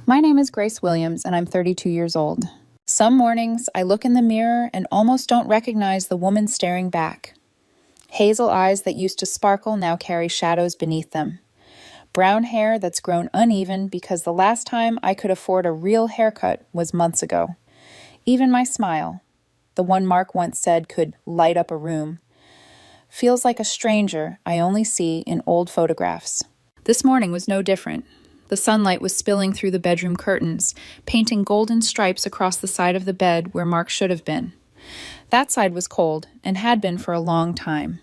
My name is Grace Williams, and I'm 32 years old. Some mornings, I look in the mirror and almost don't recognize the woman staring back. Hazel eyes that used to sparkle now carry shadows beneath them. Brown hair that's grown uneven because the last time I could afford a real haircut was months ago. Even my smile, the one Mark once said could light up a room, feels like a stranger I only see in old photographs. This morning was no different. The sunlight was spilling through the bedroom curtains, painting golden stripes across the side of the bed where Mark should have been. That side was cold, and had been for a long time.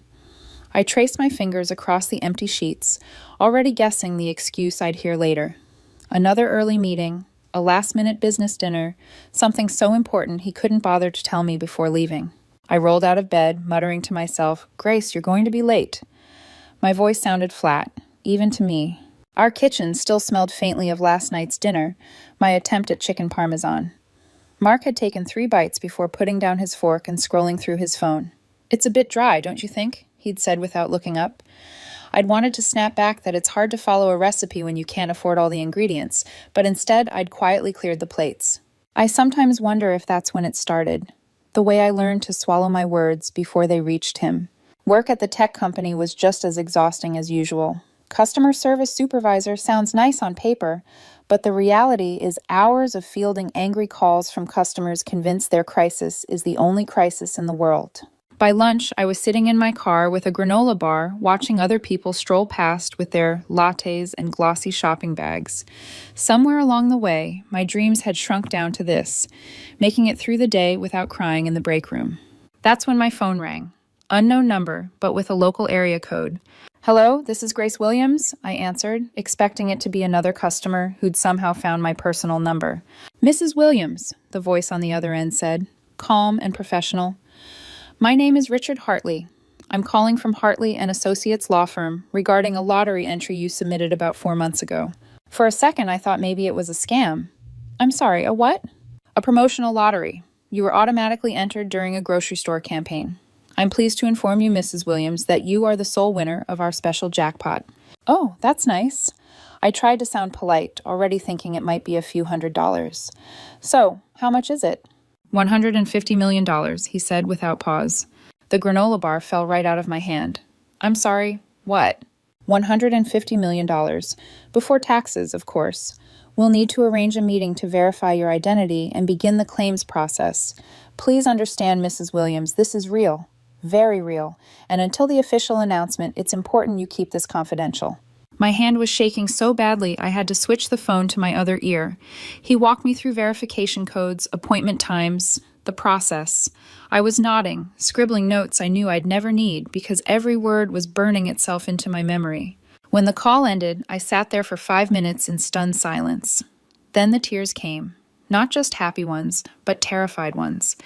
I traced my fingers across the empty sheets, already guessing the excuse I'd hear later. Another early meeting, a last-minute business dinner, something so important he couldn't bother to tell me before leaving. I rolled out of bed, muttering to myself, "Grace, you're going to be late." My voice sounded flat, even to me. Our kitchen still smelled faintly of last night's dinner, my attempt at chicken parmesan. Mark had taken 3 bites before putting down his fork and scrolling through his phone. "It's a bit dry, don't you think?" he'd said without looking up. I'd wanted to snap back that it's hard to follow a recipe when you can't afford all the ingredients, but instead I'd quietly cleared the plates. I sometimes wonder if that's when it started, the way I learned to swallow my words before they reached him. Work at the tech company was just as exhausting as usual. Customer service supervisor sounds nice on paper, but the reality is hours of fielding angry calls from customers convinced their crisis is the only crisis in the world. By lunch, I was sitting in my car with a granola bar, watching other people stroll past with their lattes and glossy shopping bags. Somewhere along the way, my dreams had shrunk down to this, making it through the day without crying in the break room. That's when my phone rang. Unknown number, but with a local area code. "Hello, this is Grace Williams," I answered, expecting it to be another customer who'd somehow found my personal number. "Mrs. Williams," the voice on the other end said, calm and professional. "My name is Richard Hartley. I'm calling from Hartley and Associates law firm regarding a lottery entry you submitted about 4 months ago." For a second, I thought maybe it was a scam. "I'm sorry, a what?" "A promotional lottery. You were automatically entered during a grocery store campaign. I'm pleased to inform you, Mrs. Williams, that you are the sole winner of our special jackpot." "Oh, that's nice." I tried to sound polite, already thinking it might be a few $100s. "So, how much is it?" $150 million, he said without pause. The granola bar fell right out of my hand. "I'm sorry, what?" $150 million. Before taxes, of course. We'll need to arrange a meeting to verify your identity and begin the claims process. Please understand, Mrs. Williams, this is real. Very real, and until the official announcement, it's important you keep this confidential. My hand was shaking so badly I had to switch the phone to my other ear. He walked me through verification codes, appointment times, the process. I was nodding, scribbling notes I knew I'd never need because every word was burning itself into my memory. When the call ended, I sat there for 5 minutes in stunned silence. Then the tears came. Not just happy ones, but terrified ones.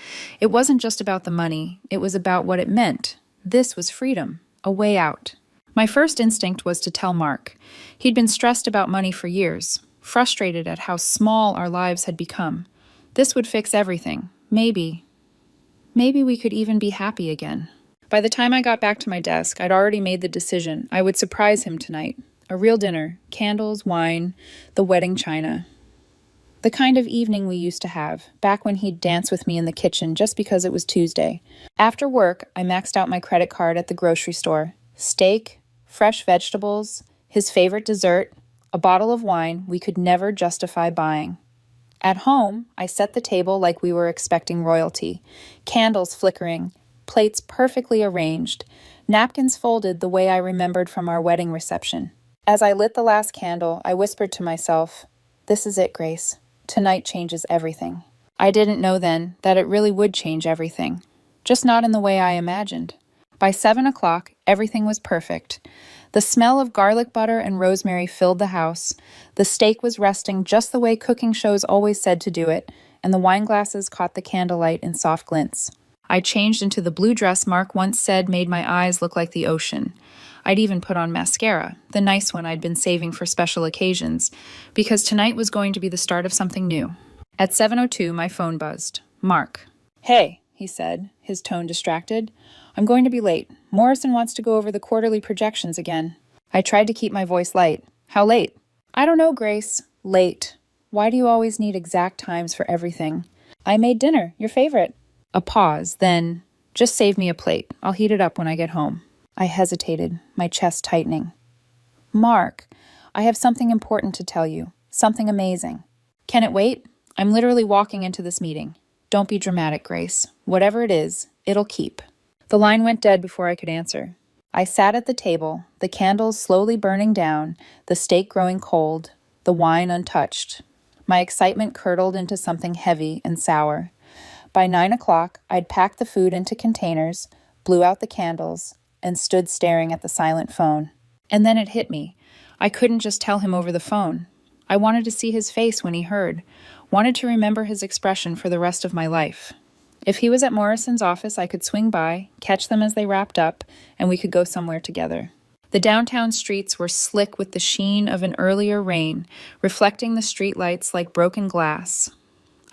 It wasn't just about the money, it was about what it meant. This was freedom, a way out. My first instinct was to tell Mark. He'd been stressed about money for years, frustrated at how small our lives had become. This would fix everything. Maybe we could even be happy again. By the time I got back to my desk, I'd already made the decision. I would surprise him tonight. A real dinner, candles, wine, the wedding china. The kind of evening we used to have, back when he'd dance with me in the kitchen just because it was Tuesday. After work, I maxed out my credit card at the grocery store. Steak, fresh vegetables, his favorite dessert, a bottle of wine we could never justify buying. At home, I set the table like we were expecting royalty. Candles flickering, plates perfectly arranged, napkins folded the way I remembered from our wedding reception. As I lit the last candle, I whispered to myself, "This is it, Grace. Tonight changes everything." I didn't know then that it really would change everything, just not in the way I imagined. By 7 o'clock, everything was perfect. The smell of garlic butter and rosemary filled the house. The steak was resting just the way cooking shows always said to do it, and the wine glasses caught the candlelight in soft glints. I changed into the blue dress Mark once said made my eyes look like the ocean. I'd even put on mascara, the nice one I'd been saving for special occasions, because tonight was going to be the start of something new. At 7:02, my phone buzzed. Mark. "Hey," he said, his tone distracted. "I'm going to be late. Morrison wants to go over the quarterly projections again." I tried to keep my voice light. "How late?" "I don't know, Grace." "Late. Why do you always need exact times for everything? I made dinner, your favorite. A pause, then, just save me a plate. I'll heat it up when I get home. I hesitated, my chest tightening. Mark, I have something important to tell you. Something amazing. Can it wait? I'm literally walking into this meeting. Don't be dramatic, Grace. Whatever it is, it'll keep. The line went dead before I could answer. I sat at the table, the candles slowly burning down, the steak growing cold, the wine untouched. My excitement curdled into something heavy and sour. By 9 o'clock, I'd packed the food into containers, blew out the candles, and stood staring at the silent phone. And then it hit me. I couldn't just tell him over the phone. I wanted to see his face when he heard, wanted to remember his expression for the rest of my life. If he was at Morrison's office, I could swing by, catch them as they wrapped up, and we could go somewhere together. The downtown streets were slick with the sheen of an earlier rain, reflecting the streetlights like broken glass.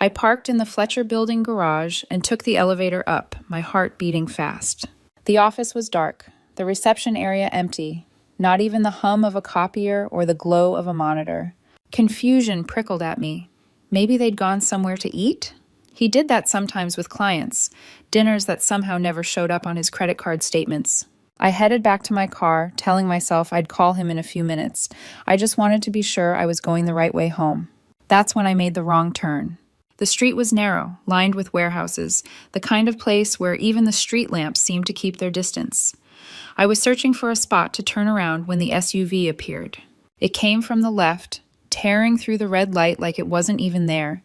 I parked in the Fletcher Building garage and took the elevator up, my heart beating fast. The office was dark, the reception area empty, not even the hum of a copier or the glow of a monitor. Confusion prickled at me. Maybe they'd gone somewhere to eat? He did that sometimes with clients, dinners that somehow never showed up on his credit card statements. I headed back to my car, telling myself I'd call him in a few minutes. I just wanted to be sure I was going the right way home. That's when I made the wrong turn. The street was narrow, lined with warehouses, the kind of place where even the street lamps seemed to keep their distance. I was searching for a spot to turn around when the SUV appeared. It came from the left, tearing through the red light like it wasn't even there.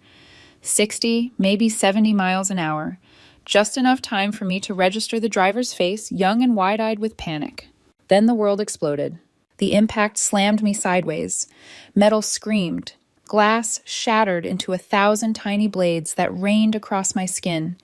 60, maybe 70 miles an hour. Just enough time for me to register the driver's face, young and wide-eyed with panic. Then the world exploded. The impact slammed me sideways. Metal screamed. Glass shattered into 1,000 tiny blades that rained across my skin.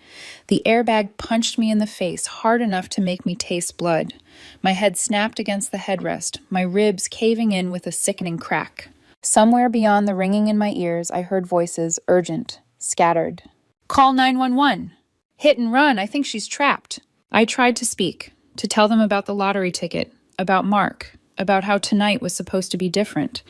The airbag punched me in the face hard enough to make me taste blood. My head snapped against the headrest, my ribs caving in with a sickening crack. Somewhere beyond the ringing in my ears, I heard voices, urgent, scattered. Call 911! Hit and run, I think she's trapped. I tried to speak, to tell them about the lottery ticket, about Mark, about how tonight was supposed to be different.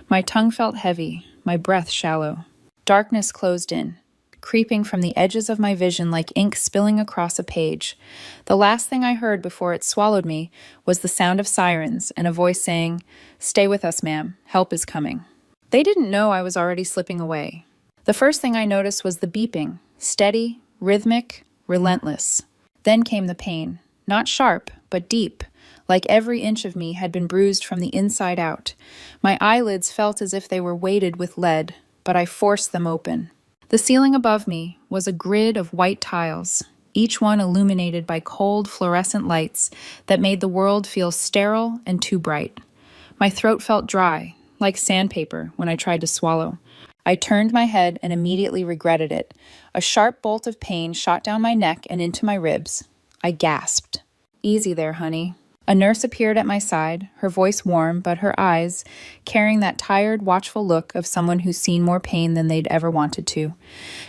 My tongue felt heavy, my breath shallow. Darkness closed in, creeping from the edges of my vision like ink spilling across a page. The last thing I heard before it swallowed me was the sound of sirens and a voice saying, "Stay with us, ma'am. Help is coming." They didn't know I was already slipping away. The first thing I noticed was the beeping, steady, rhythmic, relentless. Then came the pain, not sharp, but deep, like every inch of me had been bruised from the inside out. My eyelids felt as if they were weighted with lead, but I forced them open. The ceiling above me was a grid of white tiles, each one illuminated by cold fluorescent lights that made the world feel sterile and too bright. My throat felt dry, like sandpaper, when I tried to swallow. I turned my head and immediately regretted it. A sharp bolt of pain shot down my neck and into my ribs. I gasped. "Easy there, honey." A nurse appeared at my side, her voice warm, but her eyes carrying that tired, watchful look of someone who's seen more pain than they'd ever wanted to.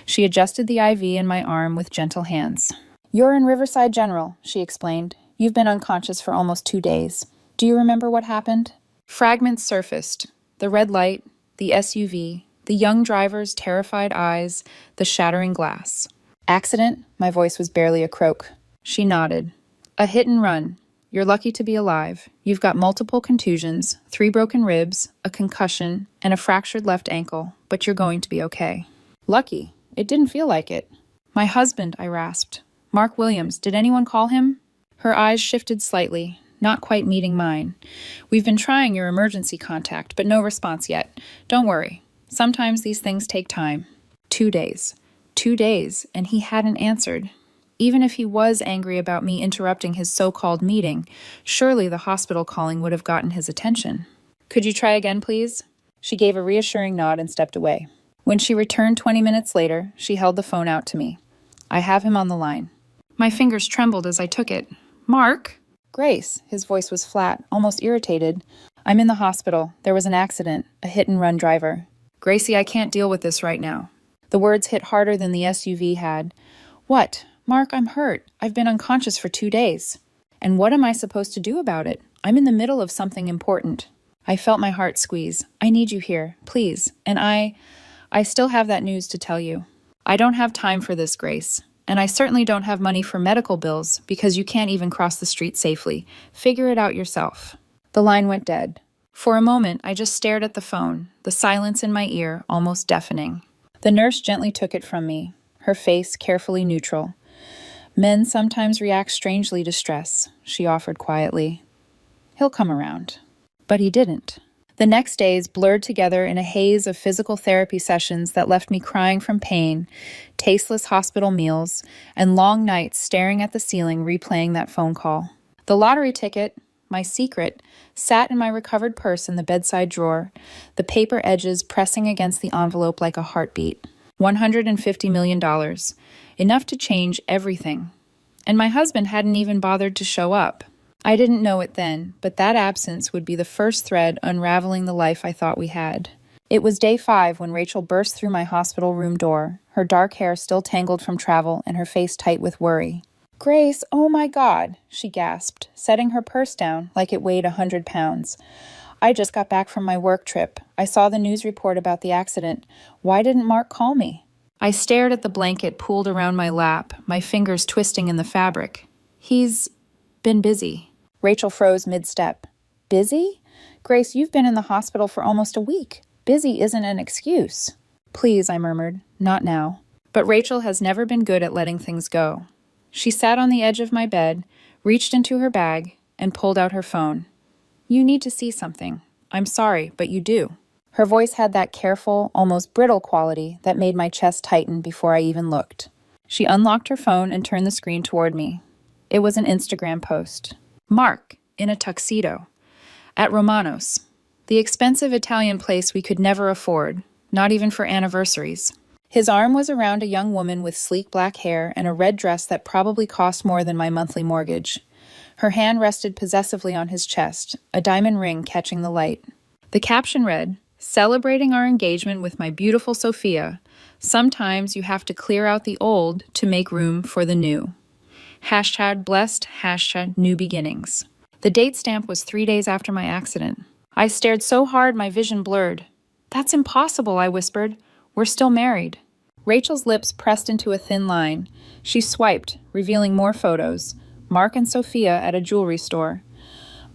She adjusted the IV in my arm with gentle hands. "You're in Riverside General," she explained. "You've been unconscious for almost 2 days. Do you remember what happened?" Fragments surfaced. The red light, the SUV, the young driver's terrified eyes, the shattering glass. "Accident?" My voice was barely a croak. She nodded. "A hit and run. You're lucky to be alive. You've got multiple contusions, 3 broken ribs, a concussion, and a fractured left ankle, but you're going to be okay." Lucky? It didn't feel like it. "My husband," I rasped. "Mark Williams, did anyone call him?" Her eyes shifted slightly, not quite meeting mine. "We've been trying your emergency contact, but no response yet. Don't worry. Sometimes these things take time." 2 days. 2 days, and he hadn't answered. Even if he was angry about me interrupting his so-called meeting, surely the hospital calling would have gotten his attention. "Could you try again, please?" She gave a reassuring nod and stepped away. When she returned 20 minutes later, she held the phone out to me. "I have him on the line." My fingers trembled as I took it. "Mark?" "Grace." His voice was flat, almost irritated. "I'm in the hospital. There was an accident, a hit-and-run driver." "Gracie, I can't deal with this right now." The words hit harder than the SUV had. "What? Mark, I'm hurt. I've been unconscious for 2 days. And what am I supposed to do about it? I'm in the middle of something important." I felt my heart squeeze. "I need you here, please. And I I still have that news to tell you. I don't have time for this, Grace. And I certainly don't have money for medical bills because you can't even cross the street safely. Figure it out yourself. The line went dead. For a moment, I just stared at the phone, the silence in my ear almost deafening. The nurse gently took it from me, her face carefully neutral. Men sometimes react strangely to stress, she offered quietly. He'll come around. But he didn't. The next days blurred together in a haze of physical therapy sessions that left me crying from pain, tasteless hospital meals, and long nights staring at the ceiling replaying that phone call. The lottery ticket, my secret, sat in my recovered purse in the bedside drawer, the paper edges pressing against the envelope like a heartbeat. $150 million. Enough to change everything. And my husband hadn't even bothered to show up. I didn't know it then, but that absence would be the first thread unraveling the life I thought we had. It was day 5 when Rachel burst through my hospital room door, her dark hair still tangled from travel and her face tight with worry. "Grace, oh my God," she gasped, setting her purse down like it weighed 100 pounds. "I just got back from my work trip. I saw the news report about the accident. Why didn't Mark call me?" I stared at the blanket pooled around my lap, my fingers twisting in the fabric. "He's been busy." Rachel froze mid-step. "Busy? Grace, you've been in the hospital for almost a week. Busy isn't an excuse." "Please," I murmured, "not now." But Rachel has never been good at letting things go. She sat on the edge of my bed, reached into her bag, and pulled out her phone. "You need to see something. I'm sorry, but you do." Her voice had that careful, almost brittle quality that made my chest tighten before I even looked. She unlocked her phone and turned the screen toward me. It was an Instagram post. Mark, in a tuxedo, at Romano's, the expensive Italian place we could never afford, not even for anniversaries. His arm was around a young woman with sleek black hair and a red dress that probably cost more than my monthly mortgage. Her hand rested possessively on his chest, a diamond ring catching the light. The caption read, "Celebrating our engagement with my beautiful Sophia. Sometimes you have to clear out the old to make room for the new. #blessed, #new beginnings." The date stamp was 3 days after my accident. I stared so hard my vision blurred. "That's impossible," I whispered. "We're still married." Rachel's lips pressed into a thin line. She swiped, revealing more photos. Mark and Sophia at a jewelry store.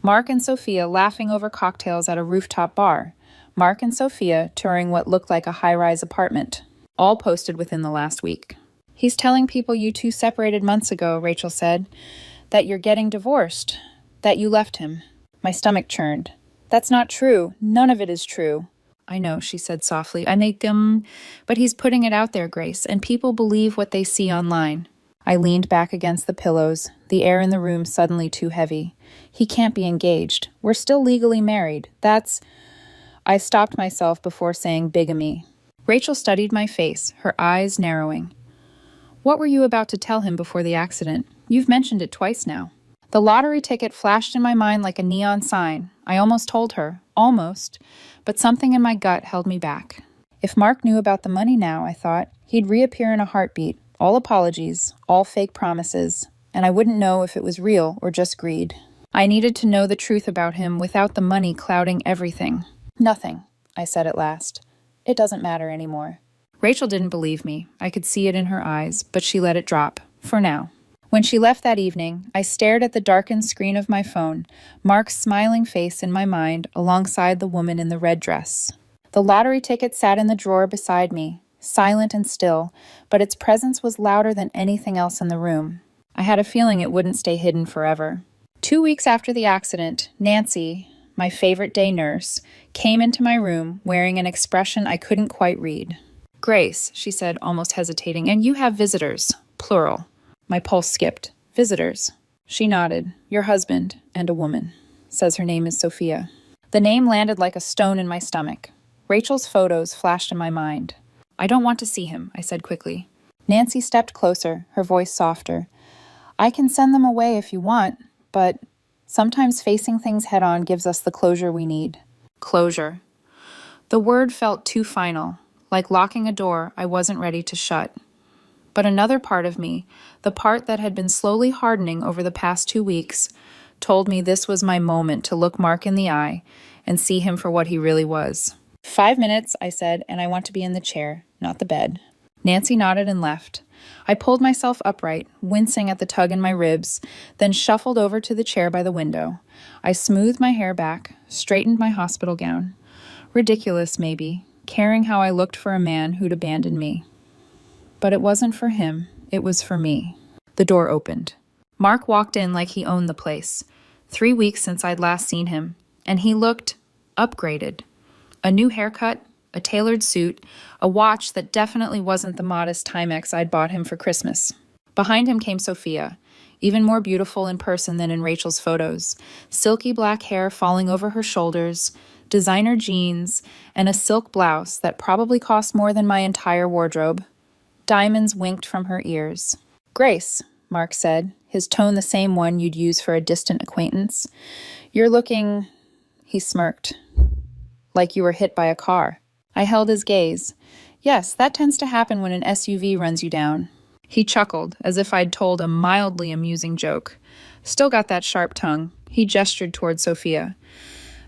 Mark and Sophia laughing over cocktails at a rooftop bar. Mark and Sophia touring what looked like a high-rise apartment. All posted within the last week. "He's telling people you two separated months ago," Rachel said. "That you're getting divorced. That you left him." My stomach churned. "That's not true. None of it is true." "I know," she said softly. But he's putting it out there, Grace, and people believe what they see online." I leaned back against the pillows, the air in the room suddenly too heavy. "He can't be engaged. We're still legally married. That's—" I stopped myself before saying bigamy. Rachel studied my face, her eyes narrowing. "What were you about to tell him before the accident? You've mentioned it twice now." The lottery ticket flashed in my mind like a neon sign. I almost told her. Almost. But something in my gut held me back. If Mark knew about the money now, I thought, he'd reappear in a heartbeat. All apologies, all fake promises. And I wouldn't know if it was real or just greed. I needed to know the truth about him without the money clouding everything. "Nothing," I said at last. "It doesn't matter anymore." Rachel didn't believe me. I could see it in her eyes, but she let it drop. For now. When she left that evening, I stared at the darkened screen of my phone, Mark's smiling face in my mind alongside the woman in the red dress. The lottery ticket sat in the drawer beside me, silent and still, but its presence was louder than anything else in the room. I had a feeling it wouldn't stay hidden forever. 2 weeks after the accident, Nancy, my favorite day nurse, came into my room wearing an expression I couldn't quite read. "Grace," she said, almost hesitating, "and you have visitors, plural." My pulse skipped. "Visitors." She nodded. "Your husband and a woman. Says her name is Sophia." The name landed like a stone in my stomach. Rachel's photos flashed in my mind. "I don't want to see him," I said quickly. Nancy stepped closer, her voice softer. "I can send them away if you want, but sometimes facing things head-on gives us the closure we need." Closure. The word felt too final, like locking a door I wasn't ready to shut. But another part of me, the part that had been slowly hardening over the past 2 weeks, told me this was my moment to look Mark in the eye and see him for what he really was. 5 minutes, I said, and I want to be in the chair, not the bed. Nancy nodded and left. I pulled myself upright, wincing at the tug in my ribs, then shuffled over to the chair by the window. I smoothed my hair back, straightened my hospital gown. Ridiculous, maybe, caring how I looked for a man who'd abandoned me. But it wasn't for him, it was for me. The door opened. Mark walked in like he owned the place. 3 weeks since I'd last seen him, and he looked upgraded. A new haircut, a tailored suit, a watch that definitely wasn't the modest Timex I'd bought him for Christmas. Behind him came Sophia, even more beautiful in person than in Rachel's photos. Silky black hair falling over her shoulders, designer jeans, and a silk blouse that probably cost more than my entire wardrobe. Diamonds winked from her ears. "Grace," Mark said, his tone the same one you'd use for a distant acquaintance. "You're looking," he smirked, "like you were hit by a car." I held his gaze. "Yes, that tends to happen when an SUV runs you down." He chuckled, as if I'd told a mildly amusing joke. Still got that sharp tongue. He gestured toward Sophia.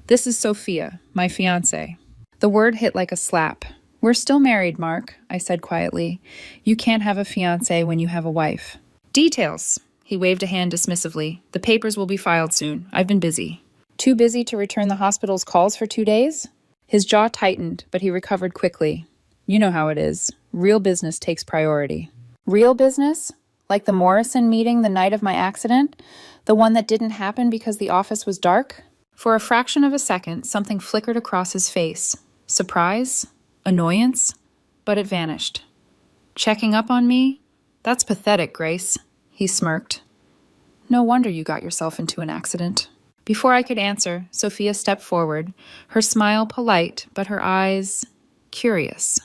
"This is Sophia, my fiancée." The word hit like a slap. "We're still married, Mark," I said quietly. "You can't have a fiancé when you have a wife." "Details." He waved a hand dismissively. "The papers will be filed soon. I've been busy." "Too busy to return the hospital's calls for 2 days?" His jaw tightened, but he recovered quickly. "You know how it is. Real business takes priority." "Real business? Like the Morrison meeting the night of my accident? The one that didn't happen because the office was dark?" For a fraction of a second, something flickered across his face. Surprise? Annoyance? But it vanished. "Checking up on me? That's pathetic, Grace." He smirked. "No wonder you got yourself into an accident." Before I could answer, Sophia stepped forward, her smile polite, but her eyes curious.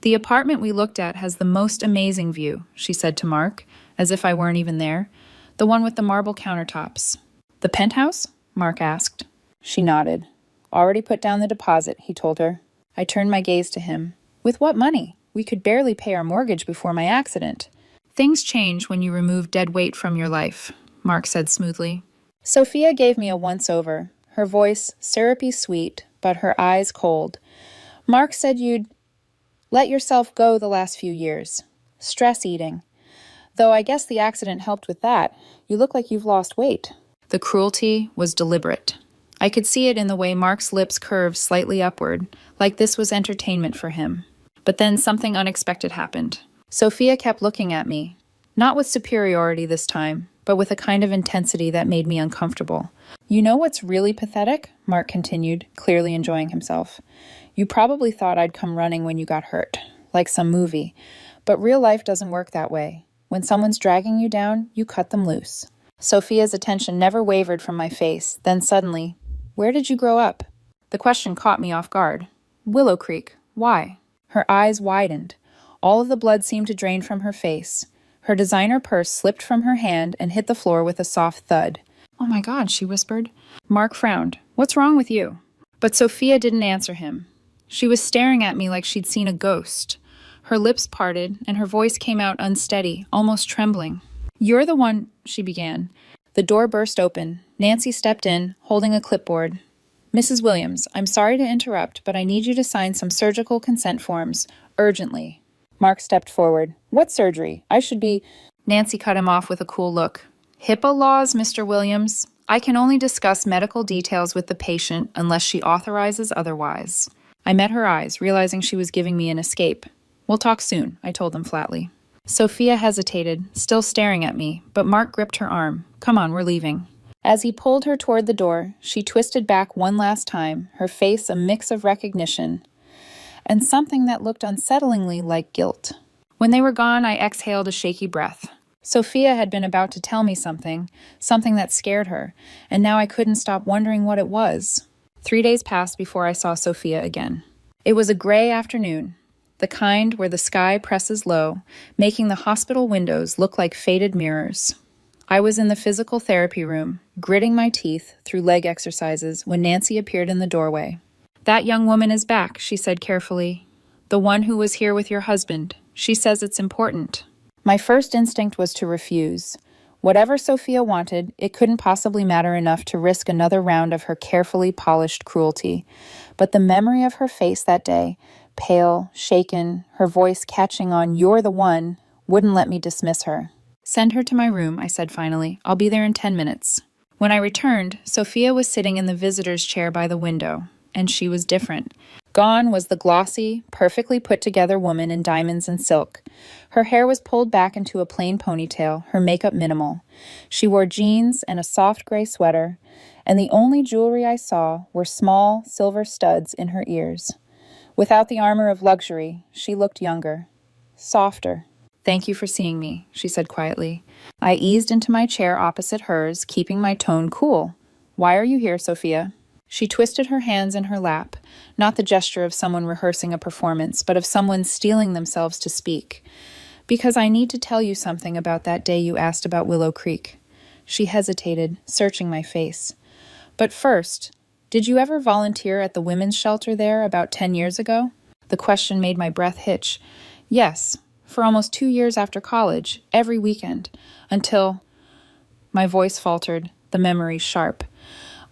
"The apartment we looked at has the most amazing view," she said to Mark, as if I weren't even there. "The one with the marble countertops." "The penthouse?" Mark asked. She nodded. "Already put down the deposit," he told her. I turned my gaze to him. "With what money? We could barely pay our mortgage before my accident." "Things change when you remove dead weight from your life," Mark said smoothly. Sophia gave me a once-over, her voice syrupy sweet, but her eyes cold. "Mark said you'd let yourself go the last few years. Stress eating. Though I guess the accident helped with that. You look like you've lost weight." The cruelty was deliberate. I could see it in the way Mark's lips curved slightly upward, like this was entertainment for him. But then something unexpected happened. Sophia kept looking at me, not with superiority this time, but with a kind of intensity that made me uncomfortable. "You know what's really pathetic?" Mark continued, clearly enjoying himself. "You probably thought I'd come running when you got hurt, like some movie. But real life doesn't work that way. When someone's dragging you down, you cut them loose." Sophia's attention never wavered from my face, then suddenly, "Where did you grow up?" The question caught me off guard. "Willow Creek. Why?" Her eyes widened. All of the blood seemed to drain from her face. Her designer purse slipped from her hand and hit the floor with a soft thud. "Oh my God," she whispered. Mark frowned. "What's wrong with you?" But Sophia didn't answer him. She was staring at me like she'd seen a ghost. Her lips parted, and her voice came out unsteady, almost trembling. "You're the one," she began. The door burst open. Nancy stepped in, holding a clipboard. "Mrs. Williams, I'm sorry to interrupt, but I need you to sign some surgical consent forms, urgently." Mark stepped forward. "What surgery? I should be—" Nancy cut him off with a cool look. "HIPAA laws, Mr. Williams. I can only discuss medical details with the patient unless she authorizes otherwise." I met her eyes, realizing she was giving me an escape. "We'll talk soon," I told them flatly. Sophia hesitated, still staring at me, but Mark gripped her arm. "Come on, we're leaving." As he pulled her toward the door, she twisted back one last time, her face a mix of recognition and something that looked unsettlingly like guilt. When they were gone, I exhaled a shaky breath. Sophia had been about to tell me something that scared her, and now I couldn't stop wondering what it was. 3 days passed before I saw Sophia again. It was a gray afternoon, the kind where the sky presses low, making the hospital windows look like faded mirrors. I was in the physical therapy room, gritting my teeth through leg exercises when Nancy appeared in the doorway. "That young woman is back," she said carefully. "The one who was here with your husband. She says it's important." My first instinct was to refuse. Whatever Sophia wanted, it couldn't possibly matter enough to risk another round of her carefully polished cruelty. But the memory of her face that day, pale, shaken, her voice catching on "you're the one," wouldn't let me dismiss her. "Send her to my room," I said finally. "I'll be there in 10 minutes. When I returned, Sophia was sitting in the visitor's chair by the window, and she was different. Gone was the glossy, perfectly put-together woman in diamonds and silk. Her hair was pulled back into a plain ponytail, her makeup minimal. She wore jeans and a soft gray sweater, and the only jewelry I saw were small, silver studs in her ears. Without the armor of luxury, she looked younger, softer. "Thank you for seeing me," she said quietly. I eased into my chair opposite hers, keeping my tone cool. "Why are you here, Sophia?" She twisted her hands in her lap, not the gesture of someone rehearsing a performance, but of someone steeling themselves to speak. "Because I need to tell you something about that day you asked about Willow Creek." She hesitated, searching my face. "But first, did you ever volunteer at the women's shelter there about 10 years ago?" The question made my breath hitch. "Yes, for almost 2 years after college, every weekend, until—" My voice faltered, the memory sharp.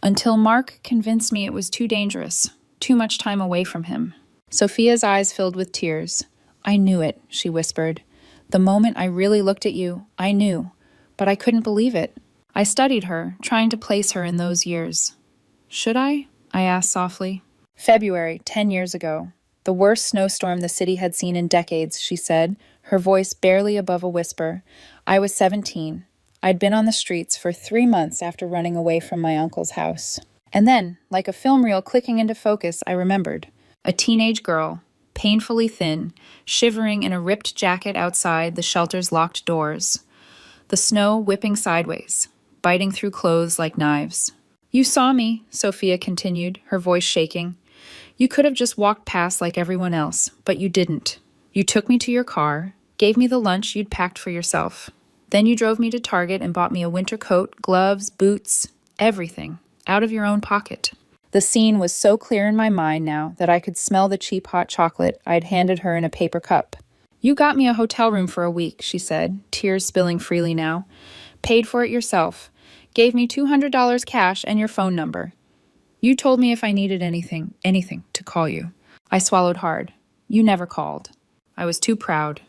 "Until Mark convinced me it was too dangerous, too much time away from him." Sophia's eyes filled with tears. "I knew it," she whispered. "The moment I really looked at you, I knew, but I couldn't believe it. I studied her, trying to place her in those years." "Should I?" I asked softly. "February, 10 years ago. The worst snowstorm the city had seen in decades," she said, her voice barely above a whisper. "I was 17. I'd been on the streets for 3 months after running away from my uncle's house. And then, like a film reel clicking into focus, I remembered. A teenage girl, painfully thin, shivering in a ripped jacket outside the shelter's locked doors. The snow whipping sideways, biting through clothes like knives. "You saw me," Sophia continued, her voice shaking. "You could have just walked past like everyone else, but you didn't. You took me to your car, gave me the lunch you'd packed for yourself. Then you drove me to Target and bought me a winter coat, gloves, boots, everything, out of your own pocket." The scene was so clear in my mind now that I could smell the cheap hot chocolate I'd handed her in a paper cup. "You got me a hotel room for a week," she said, tears spilling freely now. "Paid for it yourself. Gave me $200 cash and your phone number. You told me if I needed anything, to call you." I swallowed hard. "You never called." I was too proud,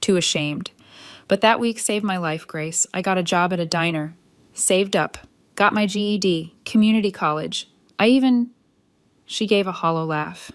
too ashamed. But that week saved my life, Grace. I got a job at a diner. Saved up. Got my GED. Community college. She gave a hollow laugh.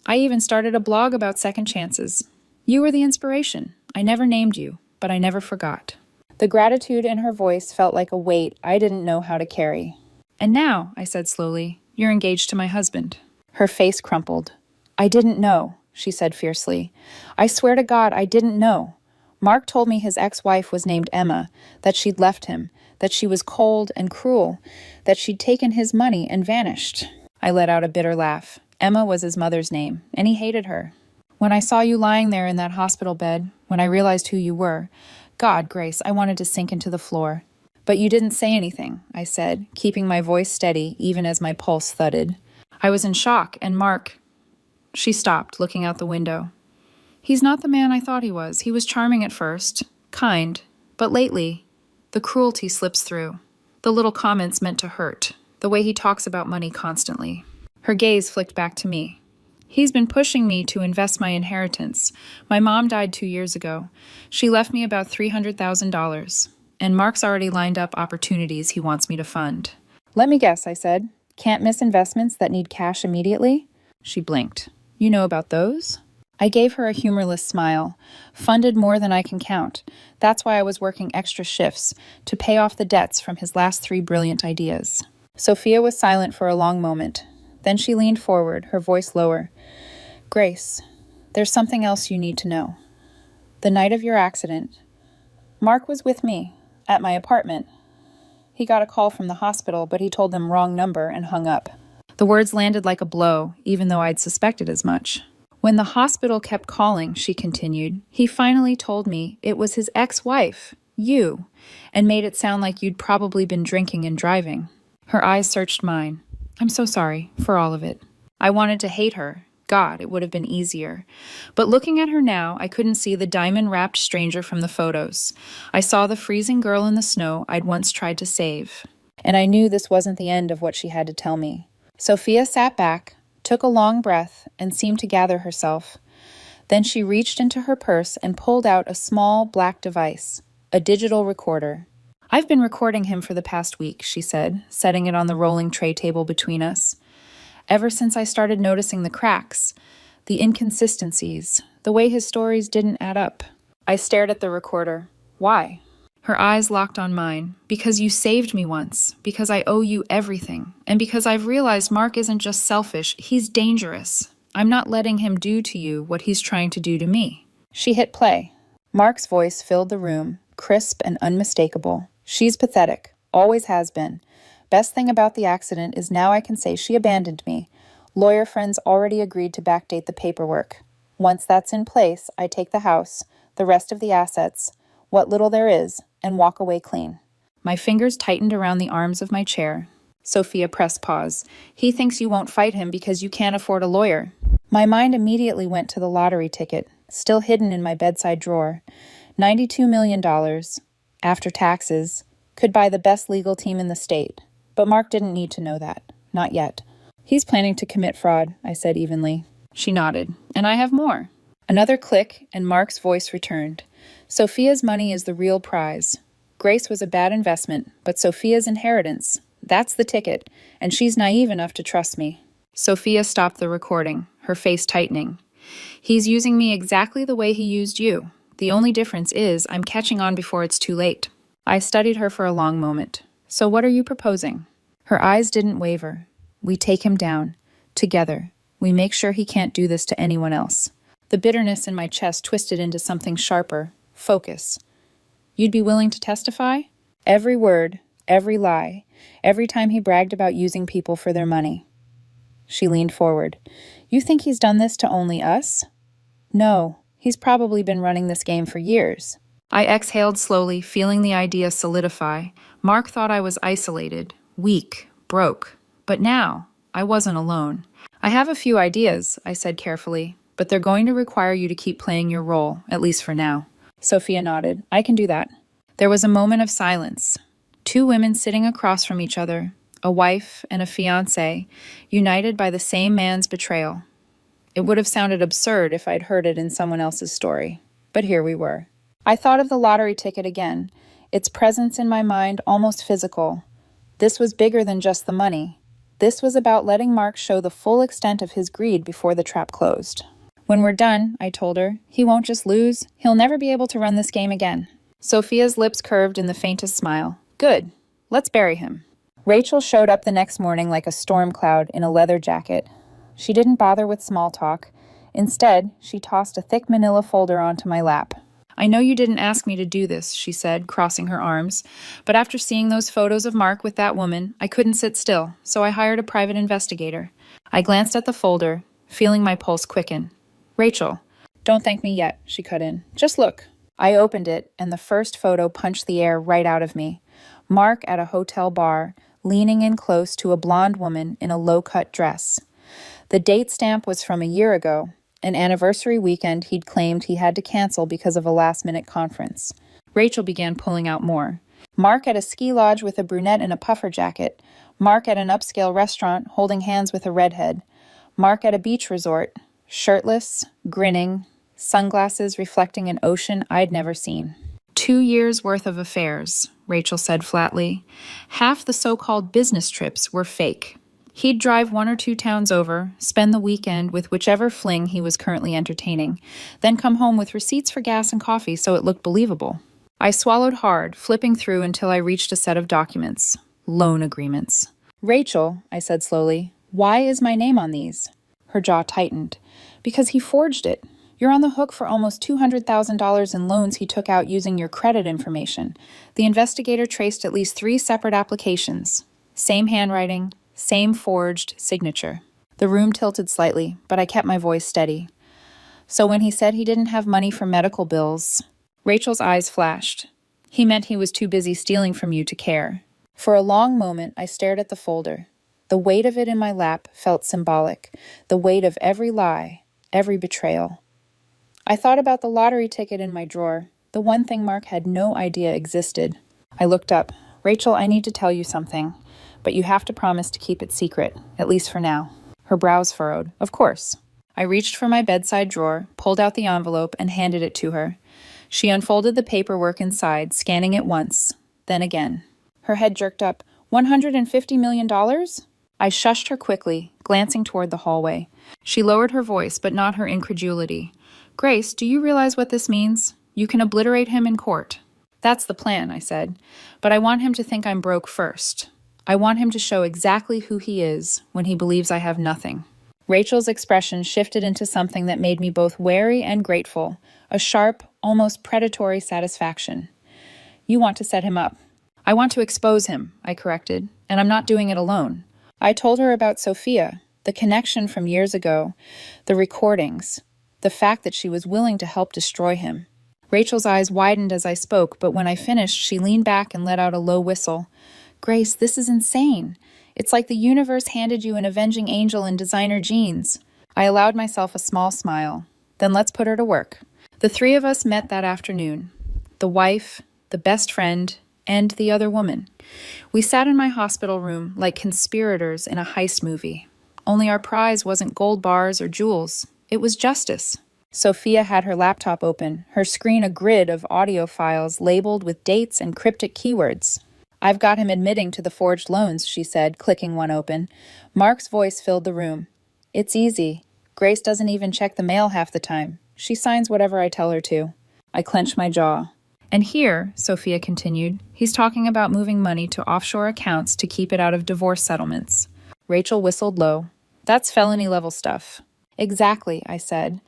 "I even started a blog about second chances. You were the inspiration. I never named you, but I never forgot." The gratitude in her voice felt like a weight I didn't know how to carry. "And now," I said slowly, "you're engaged to my husband." Her face crumpled. "I didn't know," she said fiercely. "I swear to God, I didn't know. Mark told me his ex-wife was named Emma, that she'd left him, that she was cold and cruel, that she'd taken his money and vanished." I let out a bitter laugh. Emma was his mother's name, and he hated her. "When I saw you lying there in that hospital bed, when I realized who you were, God, Grace, I wanted to sink into the floor. But you didn't say anything," I said, keeping my voice steady even as my pulse thudded. "I was in shock, and Mark—" She stopped, looking out the window. "He's not the man I thought he was. He was charming at first, kind, but lately, the cruelty slips through. The little comments meant to hurt, the way he talks about money constantly." Her gaze flicked back to me. "He's been pushing me to invest my inheritance. My mom died 2 years ago. She left me about $300,000, and Mark's already lined up opportunities he wants me to fund." "Let me guess," I said. "Can't miss investments that need cash immediately?" She blinked. "You know about those?" I gave her a humorless smile. "Funded more than I can count. That's why I was working extra shifts, to pay off the debts from his last 3 brilliant ideas." Sophia was silent for a long moment. Then she leaned forward, her voice lower. "Grace, there's something else you need to know. The night of your accident, Mark was with me, at my apartment. He got a call from the hospital, but he told them wrong number and hung up." The words landed like a blow, even though I'd suspected as much. "When the hospital kept calling," she continued, "he finally told me it was his ex-wife, you, and made it sound like you'd probably been drinking and driving." Her eyes searched mine. "I'm so sorry for all of it. I wanted to hate her, God, it would have been easier. But looking at her now, I couldn't see the diamond-wrapped stranger from the photos. I saw the freezing girl in the snow I'd once tried to save. And I knew this wasn't the end of what she had to tell me. Sophia sat back, took a long breath, and seemed to gather herself. Then she reached into her purse and pulled out a small black device, a digital recorder. "I've been recording him for the past week," she said, setting it on the rolling tray table between us. "Ever since I started noticing the cracks, the inconsistencies, the way his stories didn't add up." I stared at the recorder. "Why?" Her eyes locked on mine. "Because you saved me once, because I owe you everything, and because I've realized Mark isn't just selfish, he's dangerous. I'm not letting him do to you what he's trying to do to me." She hit play. Mark's voice filled the room, crisp and unmistakable. "She's pathetic, always has been. Best thing about the accident is now I can say she abandoned me. Lawyer friends already agreed to backdate the paperwork. Once that's in place, I take the house, the rest of the assets, what little there is, and walk away clean." My fingers tightened around the arms of my chair. Sophia pressed pause. "He thinks you won't fight him because you can't afford a lawyer." My mind immediately went to the lottery ticket, still hidden in my bedside drawer. $92 million, after taxes, could buy the best legal team in the state. But Mark didn't need to know that. Not yet. "He's planning to commit fraud," I said evenly. She nodded. "And I have more." Another click, and Mark's voice returned. "Sophia's money is the real prize. Grace was a bad investment, but Sophia's inheritance, that's the ticket, and she's naive enough to trust me." Sophia stopped the recording, her face tightening. "He's using me exactly the way he used you. The only difference is I'm catching on before it's too late." I studied her for a long moment. "So what are you proposing?" Her eyes didn't waver. "We take him down. Together. We make sure he can't do this to anyone else." The bitterness in my chest twisted into something sharper. Focus. "You'd be willing to testify?" Every word, every lie, every time he bragged about using people for their money. She leaned forward. "You think he's done this to only us?" "No, he's probably been running this game for years." I exhaled slowly, feeling the idea solidify. Mark thought I was isolated, weak, broke. But now, I wasn't alone. "I have a few ideas," I said carefully, "but they're going to require you to keep playing your role, at least for now." Sophia nodded. "I can do that." There was a moment of silence. Two women sitting across from each other, a wife and a fiancé, united by the same man's betrayal. It would have sounded absurd if I'd heard it in someone else's story. But here we were. I thought of the lottery ticket again, its presence in my mind almost physical. This was bigger than just the money. This was about letting Mark show the full extent of his greed before the trap closed. "When we're done," I told her, "he won't just lose, he'll never be able to run this game again." Sophia's lips curved in the faintest smile. "Good. Let's bury him." Rachel showed up the next morning like a storm cloud in a leather jacket. She didn't bother with small talk. Instead, she tossed a thick manila folder onto my lap. "I know you didn't ask me to do this," she said, crossing her arms, "but after seeing those photos of Mark with that woman, I couldn't sit still, so I hired a private investigator." I glanced at the folder, feeling my pulse quicken. "Rachel." "Don't thank me yet," she cut in. "Just look." I opened it, and the first photo punched the air right out of me. Mark at a hotel bar, leaning in close to a blonde woman in a low-cut dress. The date stamp was from a year ago, an anniversary weekend he'd claimed he had to cancel because of a last-minute conference. Rachel began pulling out more. Mark at a ski lodge with a brunette in a puffer jacket. Mark at an upscale restaurant holding hands with a redhead. Mark at a beach resort, shirtless, grinning, sunglasses reflecting an ocean I'd never seen. 2 years' worth of affairs, Rachel said flatly. Half the so-called business trips were fake. He'd drive 1 or 2 towns over, spend the weekend with whichever fling he was currently entertaining, then come home with receipts for gas and coffee so it looked believable. I swallowed hard, flipping through until I reached a set of documents. Loan agreements. "Rachel," I said slowly, "why is my name on these?" Her jaw tightened. "Because he forged it. You're on the hook for almost $200,000 in loans he took out using your credit information. The investigator traced at least 3 separate applications. Same handwriting, same forged signature." The room tilted slightly, but I kept my voice steady. "So when he said he didn't have money for medical bills..." Rachel's eyes flashed. "He meant he was too busy stealing from you to care." For a long moment, I stared at the folder. The weight of it in my lap felt symbolic, the weight of every lie, every betrayal. I thought about the lottery ticket in my drawer, the one thing Mark had no idea existed. I looked up. Rachel, I need to tell you something, but you have to promise to keep it secret, at least for now. Her brows furrowed. Of course. I reached for my bedside drawer, pulled out the envelope, and handed it to her. She unfolded the paperwork inside, scanning it once, then again. Her head jerked up. $150 million? I shushed her quickly, glancing toward the hallway. She lowered her voice, but not her incredulity. Grace, do you realize what this means? You can obliterate him in court. That's the plan, I said. But I want him to think I'm broke first. I want him to show exactly who he is when he believes I have nothing. Rachel's expression shifted into something that made me both wary and grateful, a sharp, almost predatory satisfaction. You want to set him up. I want to expose him, I corrected, and I'm not doing it alone. I told her about Sophia, the connection from years ago, the recordings, the fact that she was willing to help destroy him. Rachel's eyes widened as I spoke, but when I finished, she leaned back and let out a low whistle. Grace, this is insane. It's like the universe handed you an avenging angel in designer jeans. I allowed myself a small smile. Then let's put her to work. The three of us met that afternoon. The wife, the best friend, and the other woman. We sat in my hospital room like conspirators in a heist movie. Only our prize wasn't gold bars or jewels. It was justice. Sophia had her laptop open, her screen a grid of audio files labeled with dates and cryptic keywords. I've got him admitting to the forged loans, she said, clicking one open. Mark's voice filled the room. It's easy. Grace doesn't even check the mail half the time. She signs whatever I tell her to. I clenched my jaw. And here, Sophia continued, he's talking about moving money to offshore accounts to keep it out of divorce settlements. Rachel whistled low. That's felony-level stuff. Exactly, I said.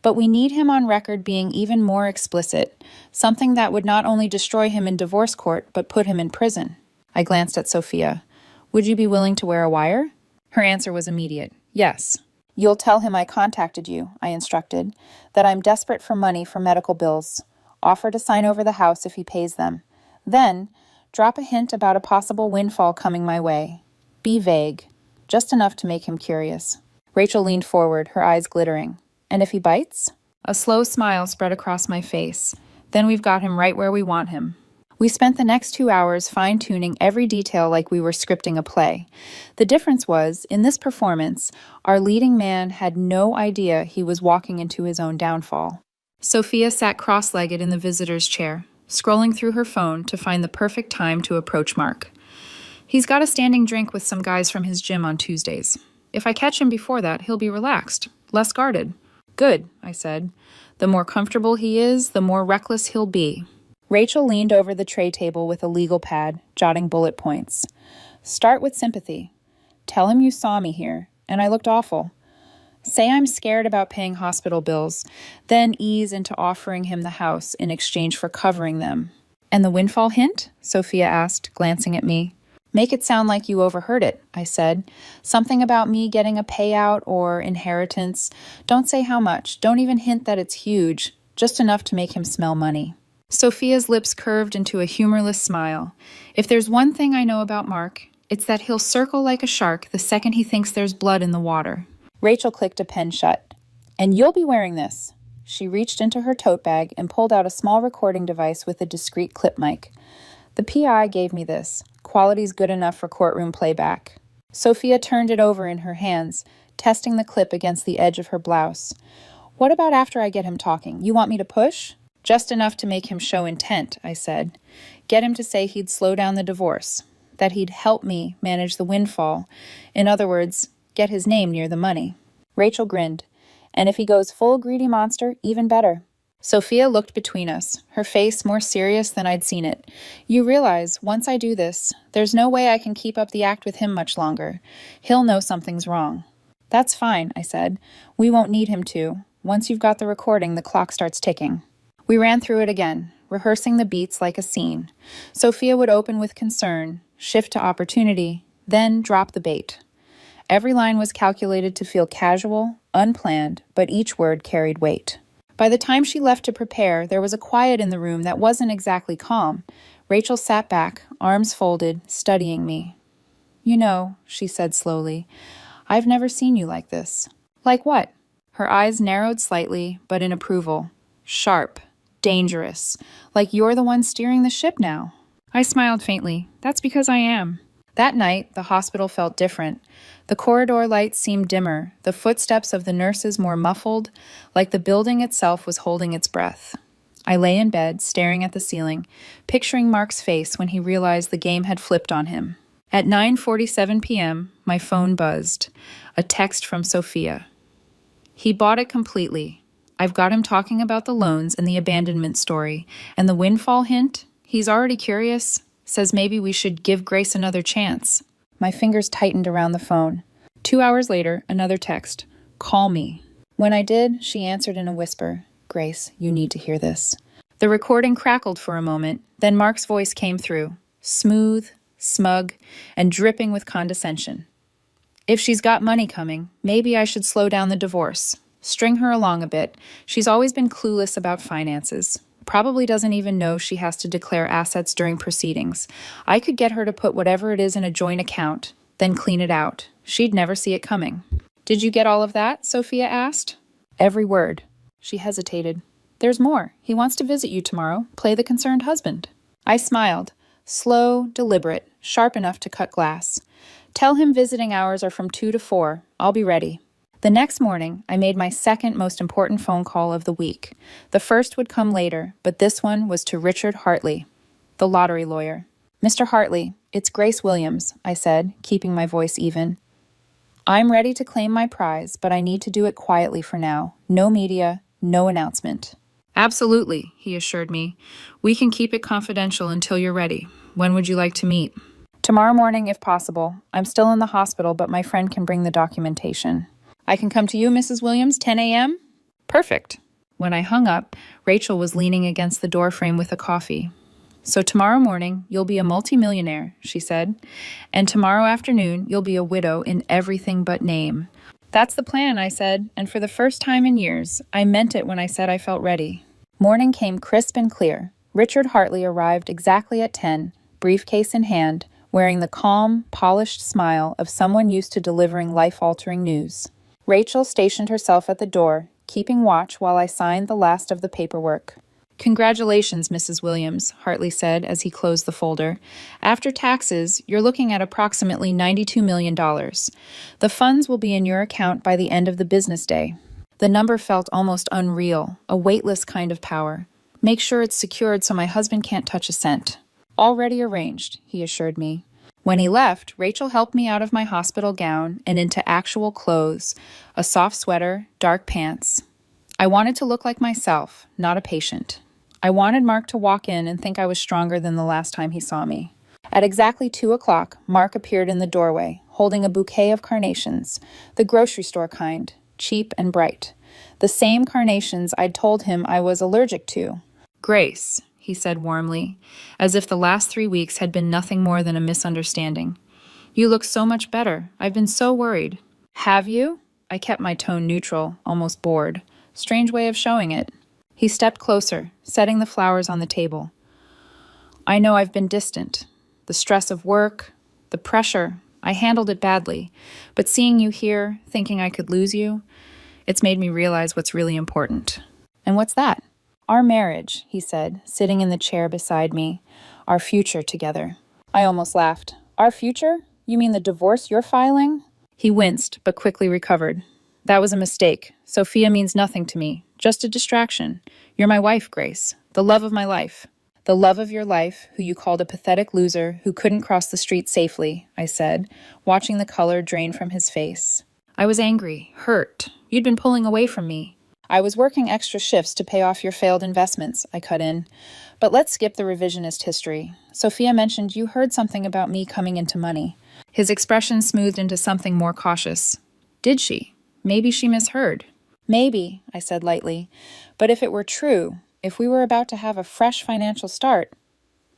But we need him on record being even more explicit, something that would not only destroy him in divorce court, but put him in prison. I glanced at Sophia. Would you be willing to wear a wire? Her answer was immediate. Yes. You'll tell him I contacted you, I instructed, that I'm desperate for money for medical bills. Offer to sign over the house if he pays them. Then, drop a hint about a possible windfall coming my way. Be vague, just enough to make him curious. Rachel leaned forward, her eyes glittering. And if he bites? A slow smile spread across my face. Then we've got him right where we want him. We spent the next 2 hours fine-tuning every detail like we were scripting a play. The difference was, in this performance, our leading man had no idea he was walking into his own downfall. Sophia sat cross-legged in the visitor's chair, scrolling through her phone to find the perfect time to approach Mark. He's got a standing drink with some guys from his gym on Tuesdays. If I catch him before that, he'll be relaxed, less guarded. Good, I said. The more comfortable he is, the more reckless he'll be. Rachel leaned over the tray table with a legal pad, jotting bullet points. Start with sympathy. Tell him you saw me here, and I looked awful. Say I'm scared about paying hospital bills, then ease into offering him the house in exchange for covering them. And the windfall hint? Sophia asked, glancing at me. Make it sound like you overheard it, I said. Something about me getting a payout or inheritance. Don't say how much. Don't even hint that it's huge. Just enough to make him smell money. Sophia's lips curved into a humorless smile. If there's one thing I know about Mark, it's that he'll circle like a shark the second he thinks there's blood in the water. Rachel clicked a pen shut. And you'll be wearing this. She reached into her tote bag and pulled out a small recording device with a discreet clip mic. The PI gave me this. Quality's good enough for courtroom playback. Sophia turned it over in her hands, testing the clip against the edge of her blouse. What about after I get him talking? You want me to push? Just enough to make him show intent, I said. Get him to say he'd slow down the divorce, that he'd help me manage the windfall. In other words, get his name near the money. Rachel grinned. And if he goes full greedy monster, even better. Sophia looked between us, her face more serious than I'd seen it. You realize, once I do this, there's no way I can keep up the act with him much longer. He'll know something's wrong. That's fine, I said. We won't need him to. Once you've got the recording, the clock starts ticking. We ran through it again, rehearsing the beats like a scene. Sophia would open with concern, shift to opportunity, then drop the bait. Every line was calculated to feel casual, unplanned, but each word carried weight. By the time she left to prepare, there was a quiet in the room that wasn't exactly calm. Rachel sat back, arms folded, studying me. You know, she said slowly, I've never seen you like this. Like what? Her eyes narrowed slightly, but in approval. Sharp. Dangerous. Like you're the one steering the ship now. I smiled faintly. That's because I am. That night, the hospital felt different. The corridor lights seemed dimmer, the footsteps of the nurses more muffled, like the building itself was holding its breath. I lay in bed, staring at the ceiling, picturing Mark's face when he realized the game had flipped on him. At 9:47 p.m., my phone buzzed. A text from Sophia. He bought it completely. I've got him talking about the loans and the abandonment story. And the windfall hint? He's already curious. Says maybe we should give Grace another chance. My fingers tightened around the phone. 2 hours later, another text. Call me. When I did, she answered in a whisper. Grace, you need to hear this. The recording crackled for a moment, then Mark's voice came through. Smooth, smug, and dripping with condescension. If she's got money coming, maybe I should slow down the divorce. String her along a bit. She's always been clueless about finances. Probably doesn't even know she has to declare assets during proceedings. I could get her to put whatever it is in a joint account, then clean it out. She'd never see it coming. Did you get all of that? Sophia asked. Every word. She hesitated. There's more. He wants to visit you tomorrow. Play the concerned husband. I smiled. Slow, deliberate, sharp enough to cut glass. Tell him visiting hours are from 2 to 4. I'll be ready. The next morning, I made my second most important phone call of the week. The first would come later, but this one was to Richard Hartley, the lottery lawyer. Mr. Hartley, it's Grace Williams, I said, keeping my voice even. I'm ready to claim my prize, but I need to do it quietly for now. No media, no announcement. Absolutely, he assured me. We can keep it confidential until you're ready. When would you like to meet? Tomorrow morning, if possible. I'm still in the hospital, but my friend can bring the documentation. I can come to you, Mrs. Williams, 10 a.m.? Perfect. When I hung up, Rachel was leaning against the doorframe with a coffee. So tomorrow morning, you'll be a multimillionaire, she said. And tomorrow afternoon, you'll be a widow in everything but name. That's the plan, I said, and for the first time in years, I meant it when I said I felt ready. Morning came crisp and clear. Richard Hartley arrived exactly at 10, briefcase in hand, wearing the calm, polished smile of someone used to delivering life-altering news. Rachel stationed herself at the door, keeping watch while I signed the last of the paperwork. Congratulations, Mrs. Williams, Hartley said as he closed the folder. After taxes, you're looking at approximately $92 million. The funds will be in your account by the end of the business day. The number felt almost unreal, a weightless kind of power. Make sure it's secured so my husband can't touch a cent. Already arranged, he assured me. When he left, Rachel helped me out of my hospital gown and into actual clothes, a soft sweater, dark pants. I wanted to look like myself, not a patient. I wanted Mark to walk in and think I was stronger than the last time he saw me. At exactly 2 o'clock, Mark appeared in the doorway, holding a bouquet of carnations, the grocery store kind, cheap and bright. The same carnations I'd told him I was allergic to. Grace, he said warmly, as if the last 3 weeks had been nothing more than a misunderstanding. You look so much better. I've been so worried. Have you? I kept my tone neutral, almost bored. Strange way of showing it. He stepped closer, setting the flowers on the table. I know I've been distant. The stress of work, the pressure, I handled it badly. But seeing you here, thinking I could lose you, it's made me realize what's really important. And what's that? Our marriage, he said, sitting in the chair beside me. Our future together. I almost laughed. Our future? You mean the divorce you're filing? He winced, but quickly recovered. That was a mistake. Sophia means nothing to me. Just a distraction. You're my wife, Grace. The love of my life. The love of your life, who you called a pathetic loser who couldn't cross the street safely, I said, watching the color drain from his face. I was angry, hurt. You'd been pulling away from me. I was working extra shifts to pay off your failed investments, I cut in. But let's skip the revisionist history. Sophia mentioned you heard something about me coming into money. His expression smoothed into something more cautious. Did she? Maybe she misheard. Maybe, I said lightly. But if it were true, if we were about to have a fresh financial start,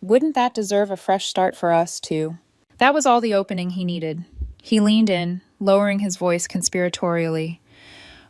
wouldn't that deserve a fresh start for us, too? That was all the opening he needed. He leaned in, lowering his voice conspiratorially.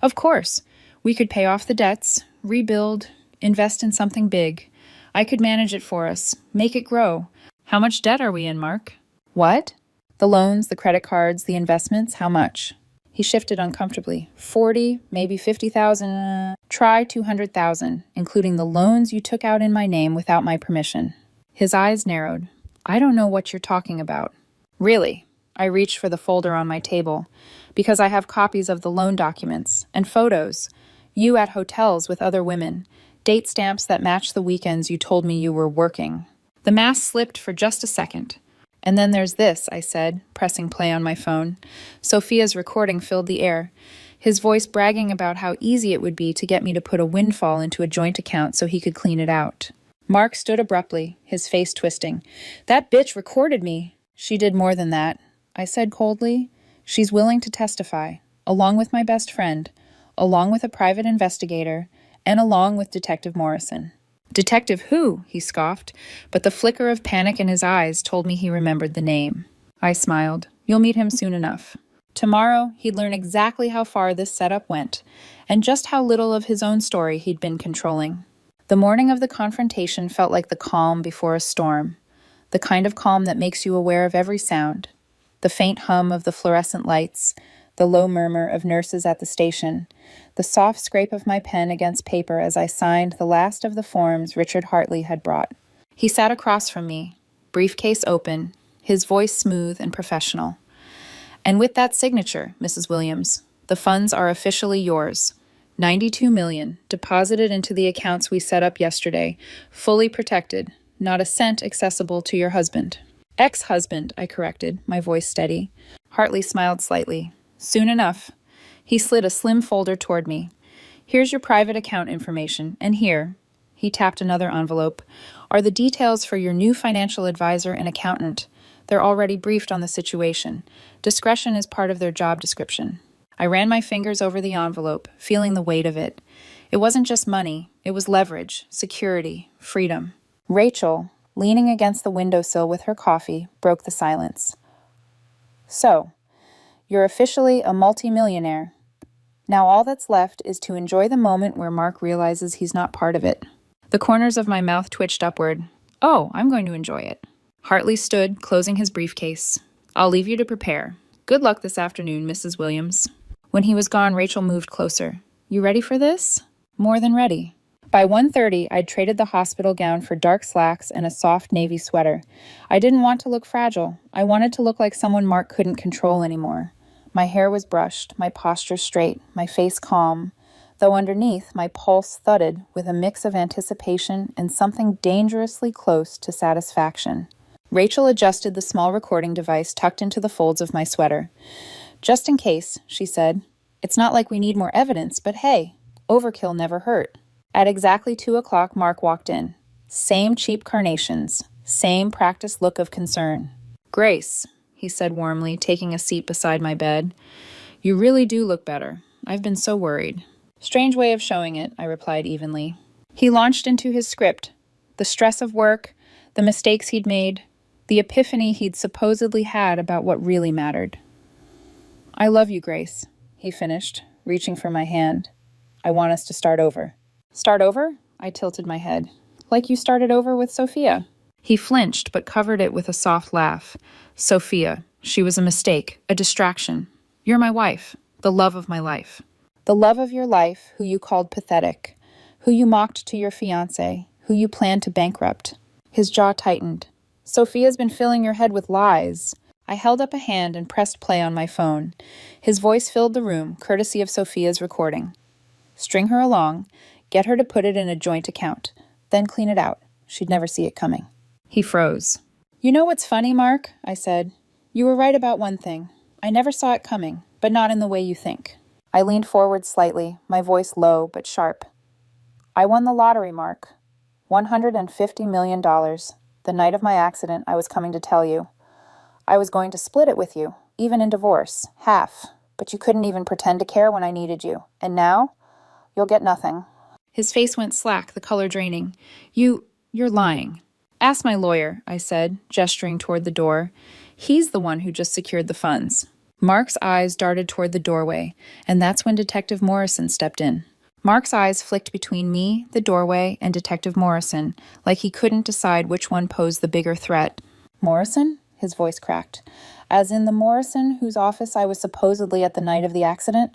Of course. We could pay off the debts, rebuild, invest in something big. I could manage it for us, make it grow. How much debt are we in, Mark? What? The loans, the credit cards, the investments, how much? He shifted uncomfortably. 40, maybe 50,000. Try 200,000, including the loans you took out in my name without my permission. His eyes narrowed. I don't know what you're talking about. Really? I reached for the folder on my table, because I have copies of the loan documents and photos. You at hotels with other women. Date stamps that match the weekends you told me you were working. The mask slipped for just a second. And then there's this, I said, pressing play on my phone. Sophia's recording filled the air, his voice bragging about how easy it would be to get me to put a windfall into a joint account so he could clean it out. Mark stood abruptly, his face twisting. That bitch recorded me. She did more than that, I said coldly. She's willing to testify, along with my best friend, along with a private investigator, and along with Detective Morrison. Detective who? He scoffed, but the flicker of panic in his eyes told me he remembered the name. I smiled. You'll meet him soon enough. Tomorrow, he'd learn exactly how far this setup went, and just how little of his own story he'd been controlling. The morning of the confrontation felt like the calm before a storm, the kind of calm that makes you aware of every sound, the faint hum of the fluorescent lights, the low murmur of nurses at the station, the soft scrape of my pen against paper as I signed the last of the forms Richard Hartley had brought. He sat across from me, briefcase open, his voice smooth and professional. And with that signature, Mrs. Williams, the funds are officially yours. 92 million, deposited into the accounts we set up yesterday, fully protected, not a cent accessible to your husband. Ex-husband, I corrected, my voice steady. Hartley smiled slightly. Soon enough. He slid a slim folder toward me. Here's your private account information, and here, he tapped another envelope, are the details for your new financial advisor and accountant. They're already briefed on the situation. Discretion is part of their job description. I ran my fingers over the envelope, feeling the weight of it. It wasn't just money. It was leverage, security, freedom. Rachel, leaning against the windowsill with her coffee, broke the silence. So, you're officially a multimillionaire. Now all that's left is to enjoy the moment where Mark realizes he's not part of it. The corners of my mouth twitched upward. Oh, I'm going to enjoy it. Hartley stood, closing his briefcase. I'll leave you to prepare. Good luck this afternoon, Mrs. Williams. When he was gone, Rachel moved closer. You ready for this? More than ready. By 1:30, I'd traded the hospital gown for dark slacks and a soft navy sweater. I didn't want to look fragile. I wanted to look like someone Mark couldn't control anymore. My hair was brushed, my posture straight, my face calm, though underneath my pulse thudded with a mix of anticipation and something dangerously close to satisfaction. Rachel adjusted the small recording device tucked into the folds of my sweater. Just in case, she said. It's not like we need more evidence, but hey, overkill never hurt. At exactly 2 o'clock, Mark walked in. Same cheap carnations, same practiced look of concern. Grace, he said warmly, taking a seat beside my bed. You really do look better. I've been so worried. Strange way of showing it, I replied evenly. He launched into his script. The stress of work, the mistakes he'd made, the epiphany he'd supposedly had about what really mattered. I love you, Grace, he finished, reaching for my hand. I want us to start over. Start over? I tilted my head. Like you started over with Sophia. He flinched, but covered it with a soft laugh. Sophia. She was a mistake, a distraction. You're my wife, the love of my life. The love of your life, who you called pathetic, who you mocked to your fiancé, who you planned to bankrupt. His jaw tightened. Sophia's been filling your head with lies. I held up a hand and pressed play on my phone. His voice filled the room, courtesy of Sophia's recording. String her along, get her to put it in a joint account, then clean it out. She'd never see it coming. He froze. You know what's funny, Mark? I said. You were right about one thing. I never saw it coming, but not in the way you think. I leaned forward slightly, my voice low but sharp. I won the lottery, Mark. $150 million. The night of my accident, I was coming to tell you. I was going to split it with you, even in divorce, half. But you couldn't even pretend to care when I needed you. And now, you'll get nothing. His face went slack, the color draining. You're lying. Ask my lawyer, I said, gesturing toward the door. He's the one who just secured the funds. Mark's eyes darted toward the doorway, and that's when Detective Morrison stepped in. Mark's eyes flicked between me, the doorway, and Detective Morrison, like he couldn't decide which one posed the bigger threat. Morrison? His voice cracked. As in the Morrison whose office I was supposedly at the night of the accident?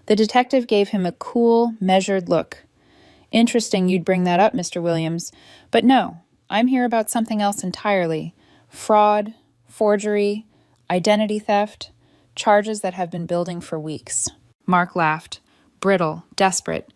The detective gave him a cool, measured look. Interesting you'd bring that up, Mr. Williams. But no, I'm here about something else entirely. Fraud, forgery, identity theft, charges that have been building for weeks. Mark laughed, brittle, desperate.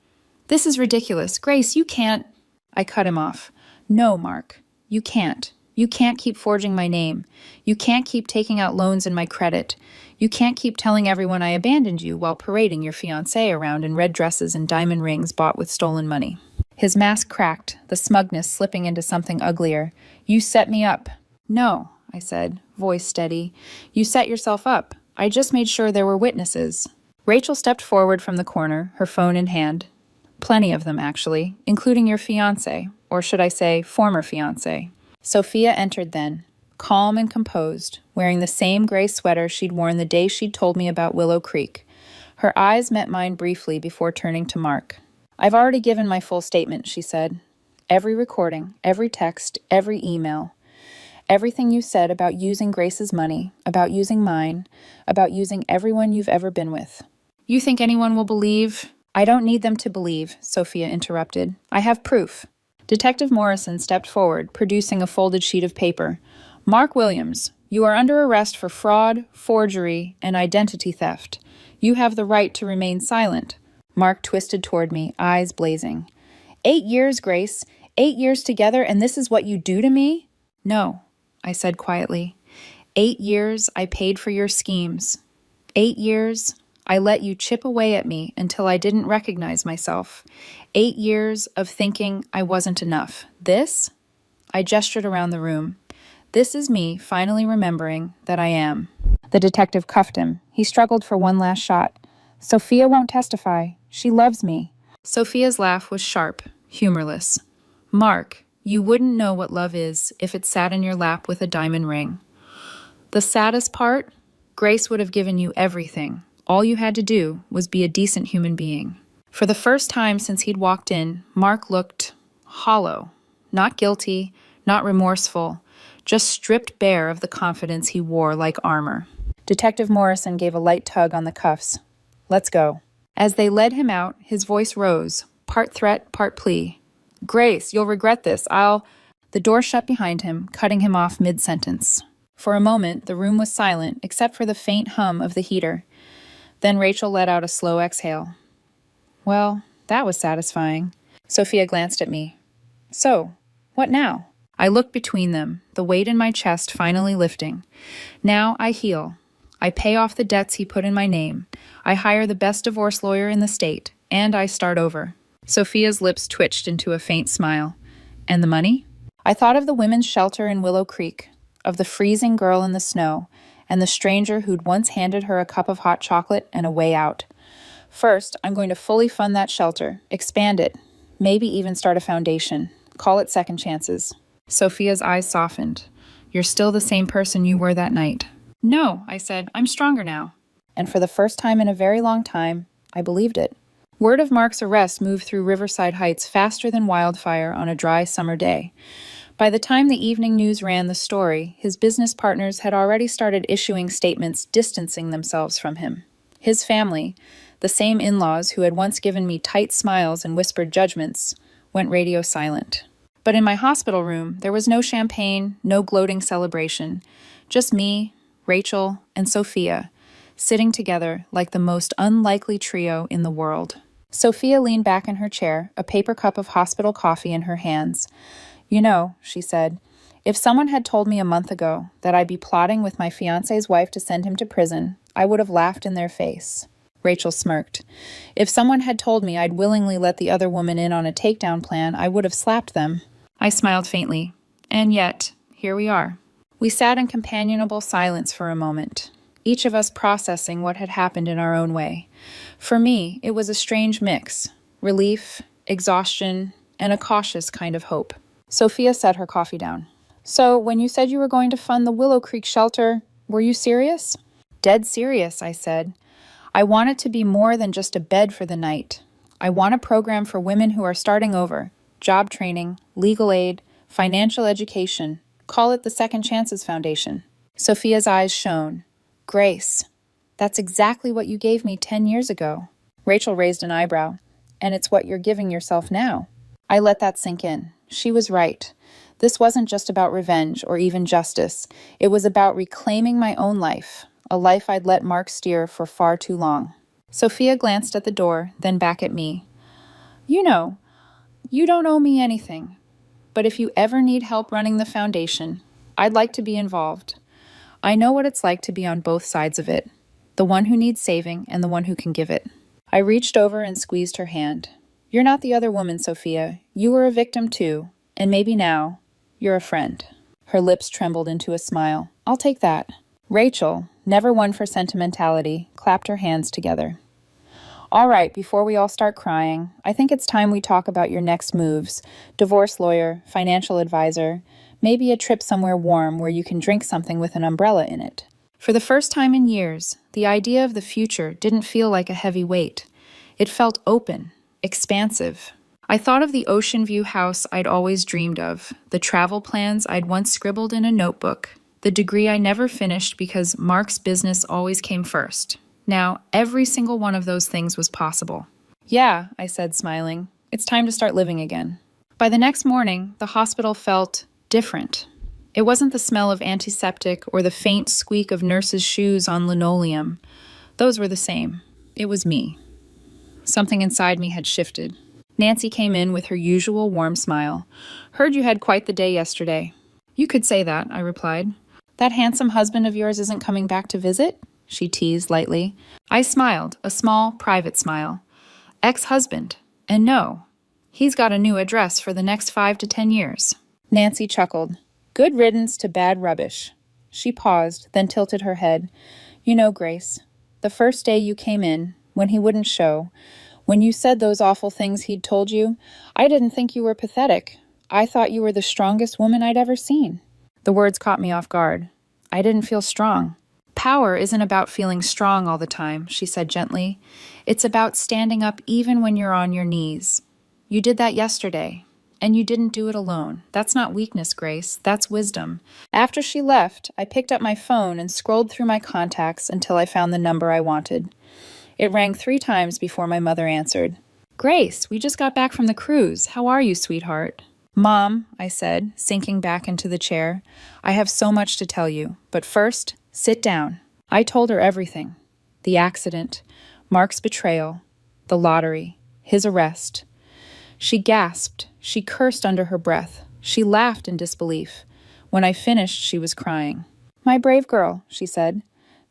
This is ridiculous. Grace, you can't. I cut him off. No, Mark, you can't. You can't keep forging my name. You can't keep taking out loans in my credit. You can't keep telling everyone I abandoned you while parading your fiancé around in red dresses and diamond rings bought with stolen money. His mask cracked, the smugness slipping into something uglier. You set me up. No, I said, voice steady. You set yourself up. I just made sure there were witnesses. Rachel stepped forward from the corner, her phone in hand. Plenty of them, actually, including your fiancé, or should I say, former fiancé. Sophia entered then, calm and composed, wearing the same gray sweater she'd worn the day she'd told me about Willow Creek. Her eyes met mine briefly before turning to Mark. I've already given my full statement, she said. Every recording, every text, every email. Everything you said about using Grace's money, about using mine, about using everyone you've ever been with. You think anyone will believe? I don't need them to believe, Sophia interrupted. I have proof. Detective Morrison stepped forward, producing a folded sheet of paper. Mark Williams, you are under arrest for fraud, forgery, and identity theft. You have the right to remain silent. Mark twisted toward me, eyes blazing. 8 years, Grace. 8 years together, and this is what you do to me? No, I said quietly. 8 years I paid for your schemes. 8 years I let you chip away at me until I didn't recognize myself. 8 years of thinking I wasn't enough. This? I gestured around the room. This is me finally remembering that I am. The detective cuffed him. He struggled for one last shot. Sophia won't testify. She loves me. Sophia's laugh was sharp, humorless. Mark, you wouldn't know what love is if it sat in your lap with a diamond ring. The saddest part? Grace would have given you everything. All you had to do was be a decent human being. For the first time since he'd walked in, Mark looked hollow. Not guilty, not remorseful, just stripped bare of the confidence he wore like armor. Detective Morrison gave a light tug on the cuffs. Let's go. As they led him out, his voice rose, part threat, part plea. Grace, you'll regret this. The door shut behind him, cutting him off mid-sentence. For a moment, the room was silent, except for the faint hum of the heater. Then Rachel let out a slow exhale. Well, that was satisfying. Sophia glanced at me. So, what now? I looked between them, the weight in my chest finally lifting. Now I heal. I pay off the debts he put in my name. I hire the best divorce lawyer in the state, and I start over. Sophia's lips twitched into a faint smile. And the money? I thought of the women's shelter in Willow Creek, of the freezing girl in the snow, and the stranger who'd once handed her a cup of hot chocolate and a way out. First, I'm going to fully fund that shelter, expand it, maybe even start a foundation. Call it Second Chances. Sophia's eyes softened. You're still the same person you were that night. No, I said, I'm stronger now. And for the first time in a very long time, I believed it. Word of Mark's arrest moved through Riverside Heights faster than wildfire on a dry summer day. By the time the evening news ran the story, his business partners had already started issuing statements distancing themselves from him. His family, the same in-laws who had once given me tight smiles and whispered judgments, went radio silent. But in my hospital room, there was no champagne, no gloating celebration, just me, Rachel, and Sophia, sitting together like the most unlikely trio in the world. Sophia leaned back in her chair, a paper cup of hospital coffee in her hands. You know, she said, if someone had told me a month ago that I'd be plotting with my fiancé's wife to send him to prison, I would have laughed in their face. Rachel smirked. If someone had told me I'd willingly let the other woman in on a takedown plan, I would have slapped them. I smiled faintly. And yet, here we are. We sat in companionable silence for a moment, each of us processing what had happened in our own way. For me, it was a strange mix. Relief, exhaustion, and a cautious kind of hope. Sophia set her coffee down. So, when you said you were going to fund the Willow Creek shelter, were you serious? Dead serious, I said. I want it to be more than just a bed for the night. I want a program for women who are starting over. Job training, legal aid, financial education. Call it the Second Chances Foundation. Sophia's eyes shone. Grace, that's exactly what you gave me 10 years ago. Rachel raised an eyebrow. And it's what you're giving yourself now. I let that sink in. She was right. This wasn't just about revenge or even justice. It was about reclaiming my own life, a life I'd let Mark steer for far too long. Sophia glanced at the door, then back at me. You know, you don't owe me anything. But if you ever need help running the foundation, I'd like to be involved. I know what it's like to be on both sides of it, the one who needs saving and the one who can give it. I reached over and squeezed her hand. You're not the other woman, Sophia. You were a victim too, and maybe now, you're a friend. Her lips trembled into a smile. I'll take that. Rachel, never one for sentimentality, clapped her hands together. All right, before we all start crying, I think it's time we talk about your next moves. Divorce lawyer, financial advisor, maybe a trip somewhere warm where you can drink something with an umbrella in it. For the first time in years, the idea of the future didn't feel like a heavy weight. It felt open, expansive. I thought of the ocean view house I'd always dreamed of, the travel plans I'd once scribbled in a notebook, the degree I never finished because Mark's business always came first. Now, every single one of those things was possible. Yeah, I said, smiling. It's time to start living again. By the next morning, the hospital felt different. It wasn't the smell of antiseptic or the faint squeak of nurses' shoes on linoleum. Those were the same. It was me. Something inside me had shifted. Nancy came in with her usual warm smile. Heard you had quite the day yesterday. You could say that, I replied. That handsome husband of yours isn't coming back to visit? She teased lightly. I smiled, a small, private smile. Ex-husband. And no, he's got a new address for the next 5 to 10 years. Nancy chuckled. Good riddance to bad rubbish. She paused, then tilted her head. You know, Grace, the first day you came in, when he wouldn't show, when you said those awful things he'd told you, I didn't think you were pathetic. I thought you were the strongest woman I'd ever seen. The words caught me off guard. I didn't feel strong. Power isn't about feeling strong all the time, she said gently. It's about standing up even when you're on your knees. You did that yesterday. And you didn't do it alone. That's not weakness, Grace. That's wisdom. After she left, I picked up my phone and scrolled through my contacts until I found the number I wanted. It rang 3 times before my mother answered. Grace, we just got back from the cruise. How are you, sweetheart? Mom, I said, sinking back into the chair. I have so much to tell you. But first, sit down. I told her everything. The accident, Mark's betrayal, the lottery, his arrest. She gasped. She cursed under her breath. She laughed in disbelief. When I finished, she was crying. My brave girl, she said.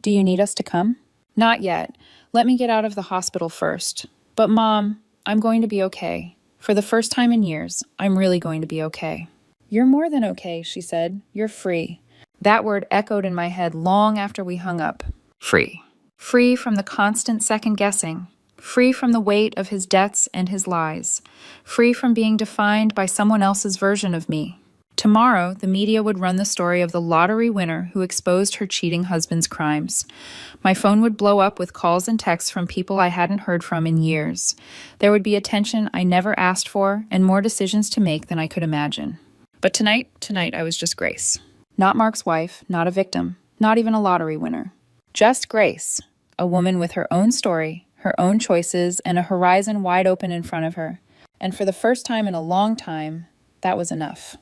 Do you need us to come? Not yet. Let me get out of the hospital first. But Mom, I'm going to be okay. For the first time in years, I'm really going to be okay. You're more than okay, she said. You're free. That word echoed in my head long after we hung up. Free. Free from the constant second-guessing. Free from the weight of his debts and his lies. Free from being defined by someone else's version of me. Tomorrow, the media would run the story of the lottery winner who exposed her cheating husband's crimes. My phone would blow up with calls and texts from people I hadn't heard from in years. There would be attention I never asked for and more decisions to make than I could imagine. But tonight I was just Grace. Not Mark's wife, not a victim, not even a lottery winner. Just Grace, a woman with her own story, her own choices, and a horizon wide open in front of her. And for the first time in a long time, that was enough.